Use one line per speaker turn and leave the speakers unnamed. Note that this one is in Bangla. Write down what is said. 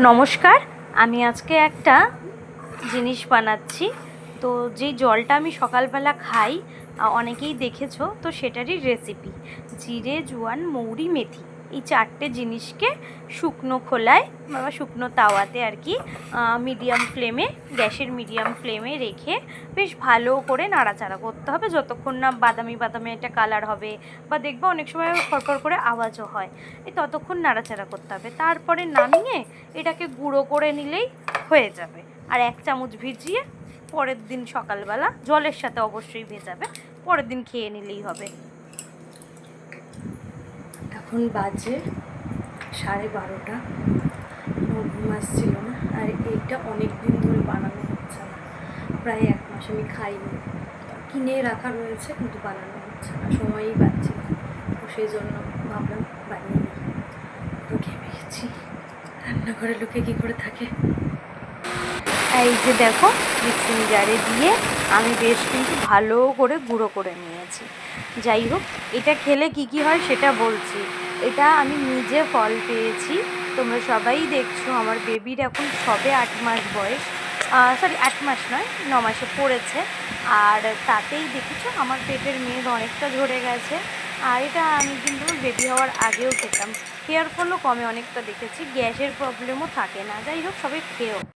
নমস্কার, আমি আজকে একটা জিনিস বানাচ্ছি। তো যেই জলটা আমি সকালবেলা খাই, অনেকেই দেখেছো, তো সেটারই রেসিপি। জিরে, জোয়ান, মৌরি, মেথি, এই চারটে জিনিসকে শুকনো খোলায় বা শুকনো তাওয়াতে আর কি মিডিয়াম ফ্লেমে, গ্যাসের মিডিয়াম ফ্লেমে রেখে বেশ ভালো করে নাড়াচাড়া করতে হবে যতক্ষণ না বাদামি বাদামি একটা কালার হবে, বা দেখবে অনেক সময় খড়খড় করে আওয়াজও হয়, এই ততক্ষণ নাড়াচাড়া করতে হবে। তারপরে নামিয়ে এটাকে গুঁড়ো করে নিলেই হয়ে যাবে। আর 1 চামচ ভিজিয়ে পরের দিন সকালবেলা জলের সাথে অবশ্যই ভেজাবে, পরের দিন খেয়ে নিলেই হবে। এখন বাজে 12:30, ঘুম আসছিল না। আর এইটা অনেক দিন ধরে বানানো হচ্ছে না, প্রায় 1 মাস আমি খাইনি। কিনে রাখা রয়েছে কিন্তু বানানো হচ্ছে না, সময়ই পাচ্ছি না। তো সেই জন্য ভাবলাম বানিয়ে নিই। তো ঘেমে গেছি, রান্নাঘরে লোকে কী করে থাকে। এই যে দেখো, মিক্সিং জারে দিয়ে আমি বেশ কিন্তু ভালো করে গুঁড়ো করে নিয়েছি। যাই হোক, এটা খেলে কি কি হয় সেটা বলছি। এটা আমি নিজে ফল পেয়েছি, তোমরা সবাই দেখছো। আমার বেবির এখন সবে 8 মাস বয়স, সরি 8 মাস নয়, 9 মাসে পড়েছে। আর তাতেই দেখেছো আমার পেটের মেদ অনেকটা ঝরে গেছে। আর এটা আমি কিন্তু বেবি হওয়ার আগেও খেতাম, হেয়ার ফলও কমে অনেকটা দেখেছি, গ্যাসের প্রবলেমও থাকে না। যাই হোক, সবাই খেয়েও।